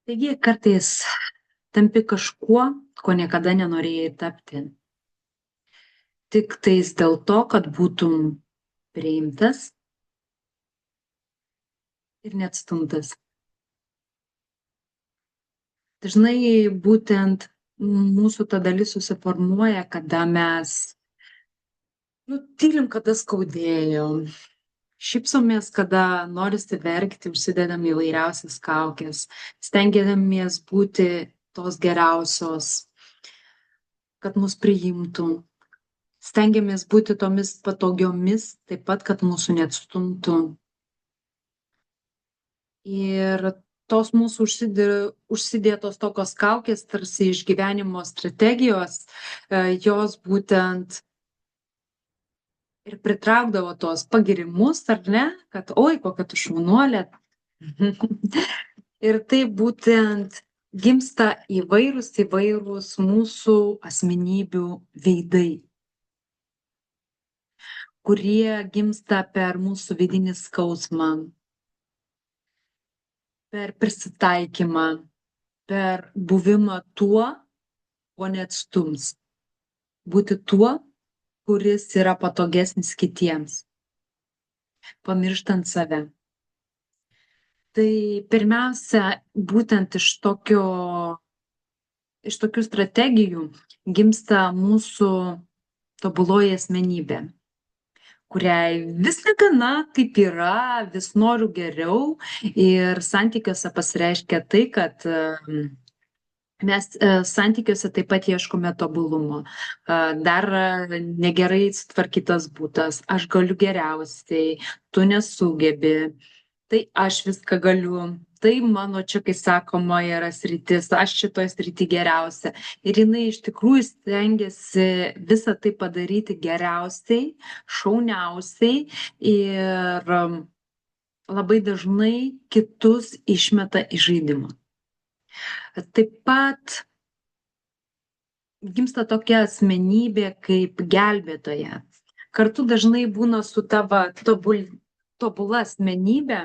Taigi kartais tampi kažkuo, ko niekada nenorėjai tapti. Tik tais dėl to, kad būtum priimtas ir neatstumtas. Dažnai būtent mūsų ta dalis susiformuoja, kada mes nutylim, kada skaudėjo. Šypsomės, kada norisi verkti, užsidedam įvairiausias kaukes, stengiamės būti tos geriausios, kad mus priimtų. Stengiamės būti tomis patogiomis, taip pat, kad mūsų neatstumtų. Ir tos mūsų užsidėtos tokios kaukės, tarsi išgyvenimo strategijos, jos būtent ir pritraukdavo tos pagirimus, ar ne, kad oi, kokia tu šaunuolė. Ir tai būtent gimsta įvairūs mūsų asmenybių veidai, kurie gimsta per mūsų vidinį skausmą, per prisitaikymą, per buvimą tuo, ko neatstums. Būti tuo, kuris yra patogesnis kitiems, pamirštant save. Tai pirmiausia, būtent iš tokių strategijų gimsta mūsų tobuloji asmenybė, kuriai vis negana, kaip yra, vis noriu geriau ir santykiuose pasireiškia tai, kad mes santykiuose taip pat ieškome tobulumo. Dar negerai sutvarkytas butas, aš galiu geriausiai, tu nesugebi, tai aš viską galiu, tai mano čia, kai sakoma, yra sritis, aš šitoj srity geriausia. Ir jinai iš tikrųjų stengiasi visą tai padaryti geriausiai, šauniausiai ir labai dažnai kitus išmeta iš žaidimo. Taip pat gimsta tokia asmenybė kaip gelbėtoja. Kartu dažnai būna su tavo tobula asmenybė,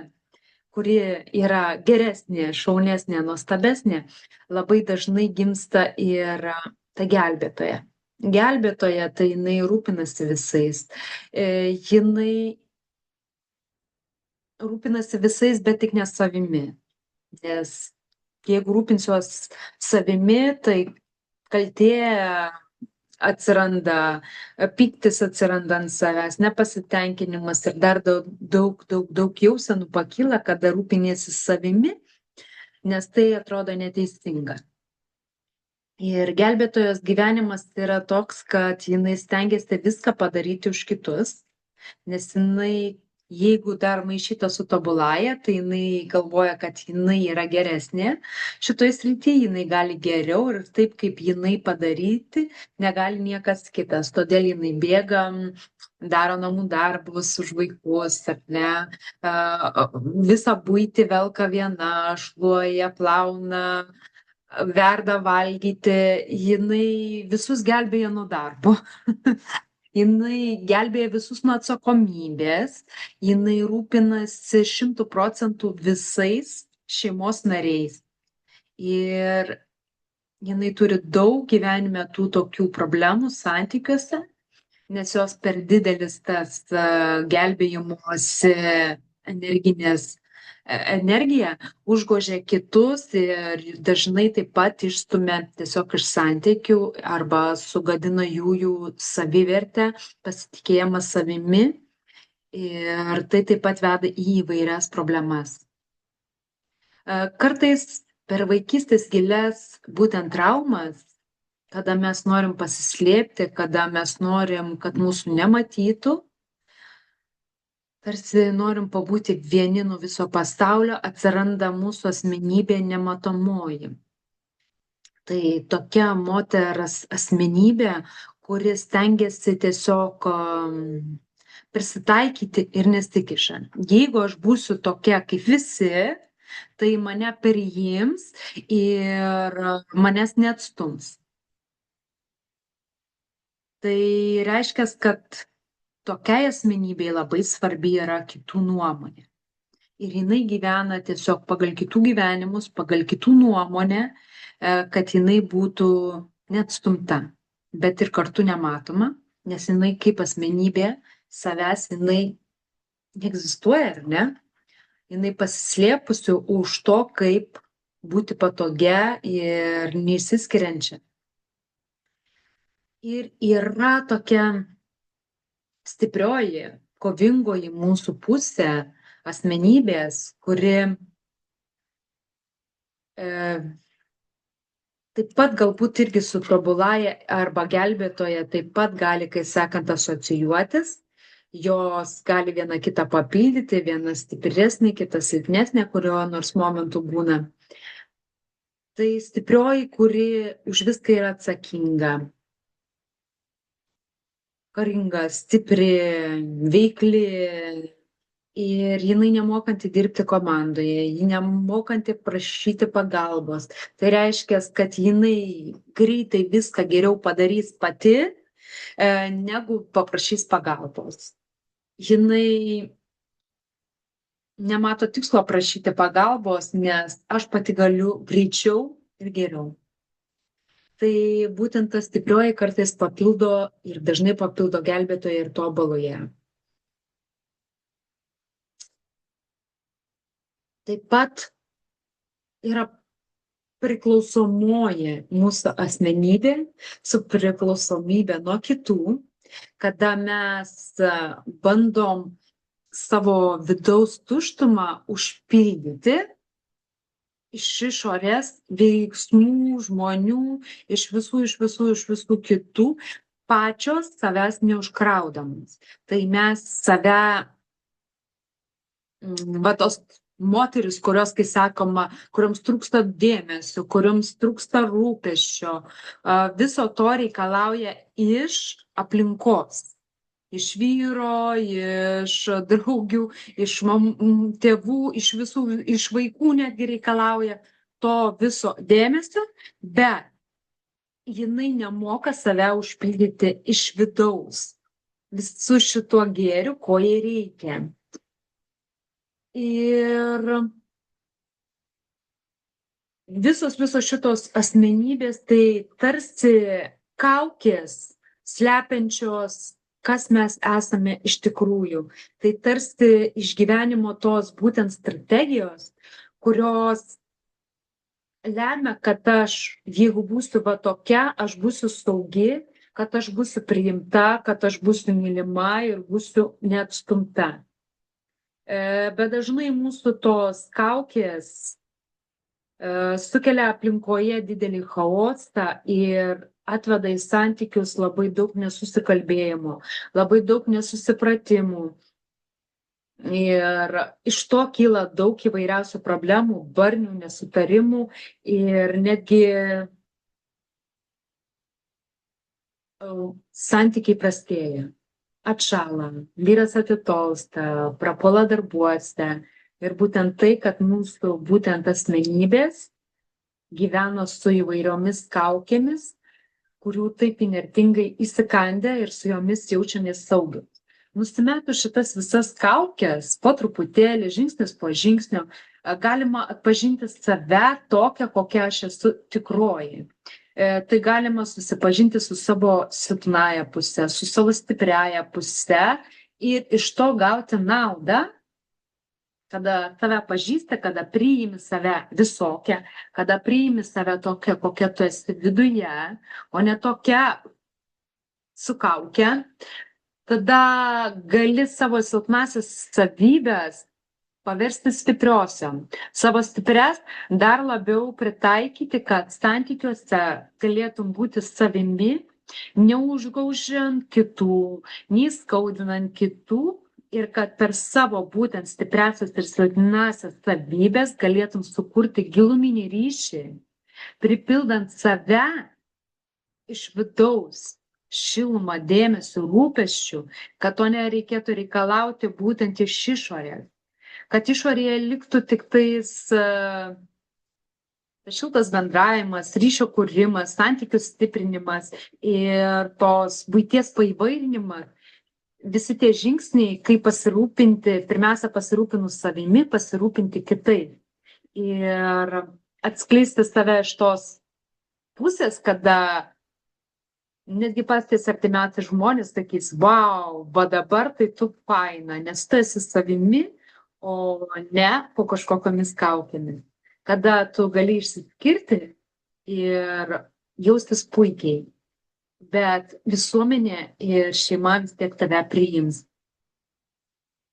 kuri yra geresnė, šaunesnė, nuostabesnė, labai dažnai gimsta ir ta gelbėtoja. Gelbėtoja, tai jinai rūpinasi visais. Jinai rūpinasi visais, bet tik ne savimi. Nes jeigu rūpinsiuos savimi, tai kaltė atsiranda, pyktis atsiranda ant savęs, nepasitenkinimas ir dar daug jausenų pakyla, kada rūpinėsi savimi, nes tai atrodo neteisinga. Ir gelbėtojos gyvenimas yra toks, kad jinai stengiasi viską padaryti už kitus, nes jinai, jeigu dar maišyta su tobuląja, tai jinai galvoja, kad jinai yra geresnė. Šitoje srityje jinai gali geriau ir taip, kaip jinai padaryti, negali niekas kitas. Todėl jinai bėga, daro namų darbus už vaikus, ar ne, visą buitį velka viena, šluoja, plauna, verda valgyti, jinai visus gelbėja nuo darbo. Jinai gelbėja visus nuo atsakomybės, jinai rūpinasi 100% visais šeimos nariais. Ir jinai turi daug gyvenime tų tokių problemų santykiuose, nes jos per didelis tas gelbėjimosi energija užgožia kitus ir dažnai taip pat išstumia tiesiog iš santykių arba sugadina jų savivertę, pasitikėjimą savimi ir tai taip pat veda į įvairias problemas. Kartais per vaikystės gilias būtent traumas, kada mes norim pasislėpti, kada mes norim, kad mūsų nematytų, tarsi norim pabūti vieni nuo viso pasaulio, atsiranda mūsų asmenybė nematomoji. Tai tokia moters asmenybė, kuris stengiasi tiesiog prisitaikyti ir nesikiša. Jeigu aš būsiu tokia kaip visi, tai mane priims ir manęs neatstums. Tai reiškia, kad tokiai asmenybei labai svarbi yra kitų nuomonė. ir jinai gyvena tiesiog pagal kitų gyvenimus, pagal kitų nuomonę, kad jinai būtų neatstumta, bet ir kartu nematoma, nes jinai kaip asmenybė savęs jinai neegzistuoja, ar ne? Jinai pasislėpusi už to, kaip būti patogia ir neįsiskiriančia. Ir yra tokia stiprioji, kovingoji mūsų pusė asmenybės, kuri taip pat galbūt irgi su tobuląja arba gelbėtoja taip pat gali, kai sakant, asocijuotis. Jos gali viena kitą papildyti, viena stipresnė, kita silpnesnė, kurio nors momentų būna. Tai stiprioji, kuri už viską yra atsakinga, karinga, stipri, veikli ir jinai nemokanti dirbti komandoje, ji nemokanti prašyti pagalbos. Tai reiškia, kad jinai greitai viską geriau padarys pati, negu paprašys pagalbos. Jinai nemato tikslo prašyti pagalbos, nes aš pati galiu greičiau ir geriau. Tai būtent ta stiprioji kartais papildo ir dažnai papildo gelbėtoją ir tobuląją. Taip pat yra priklausomoji mūsų asmenybė su priklausomybė nuo kitų, kada mes bandom savo vidaus tuštumą užpildyti iš išorės veiksmų, žmonių, iš visų kitų, pačios savęs neužkraudamas. Tai mes save, tos moteris, kurios, kai sakoma, kuriams trūksta dėmesio, kuriams trūksta rūpesčio, viso to reikalauja iš aplinkos. Iš vyro, iš draugių, iš tėvų, iš vaikų netgi reikalauja to viso dėmesio, bet jinai nemoka save užpildyti iš vidaus visų šituo gėriu, ko jai reikia. Ir visos šitos asmenybės tai tarsi kaukės slepiančios, kas mes esame iš tikrųjų. Tai tarsi išgyvenimo tos būtent strategijos, kurios lemia, kad aš, jeigu būsiu va tokia, aš būsiu saugi, kad aš būsiu priimta, kad aš būsiu mylima ir būsiu neatstumta. Bet dažnai mūsų tos kaukės sukelia aplinkoje didelį chaosą ir atveda į santykius labai daug nesusikalbėjimo, labai daug nesusipratimų. Ir iš to kyla daug įvairiausių problemų, barnių, nesutarimų ir netgi santykiai prastėja, atšąla, vyras atitolsta, prapuola darbuose. Ir būtent tai, kad mūsų būtent asmenybės gyveno su įvairiomis kaukėmis, kurių taip inertingai įsikandę ir su jomis jaučiamės saugiai. Nusimetus šitas visas kaukės, po truputėlį, žingsnis po žingsnio, galima atpažinti save tokią, kokia aš esu tikroji. Tai galima susipažinti su savo silpnąja puse, su savo stipriaja puse ir iš to gauti naudą, kada tave pažįsta, kada priimi save visokią, kada priimi save tokią, kokia tu esi viduje, o ne tokia su kauke, tada gali savo silpnasias savybės paversti stipriosiom. Savo stiprias dar labiau pritaikyti, kad santykiuose galėtum būti savimi, neužgaužiant kitų, neįskaudinant kitų, ir kad per savo būtent stipriasias ir silpnasias savybės galėtum sukurti giluminį ryšį, pripildant save iš vidaus šilumą, dėmesio, rūpesčių, kad to nereikėtų reikalauti būtent iš išorės. Kad išorėje liktų tik tais šiltas bendravimas, ryšio kūrimas, santykių stiprinimas ir tos buities paįvairinimas. visi tie žingsniai, kaip pasirūpinti, pirmiausia, pasirūpinus savimi, pasirūpinti kitai. Ir atskleisti save iš tos pusės, kada netgi patys artimiausi žmonės sakys, wow, va dabar tai tu faina, nes tu esi savimi, o ne po kažkokiamis kaukėmis. Kada tu gali išsiskirti ir jaustis puikiai, bet visuomenė ir šeima vis tiek tave priims.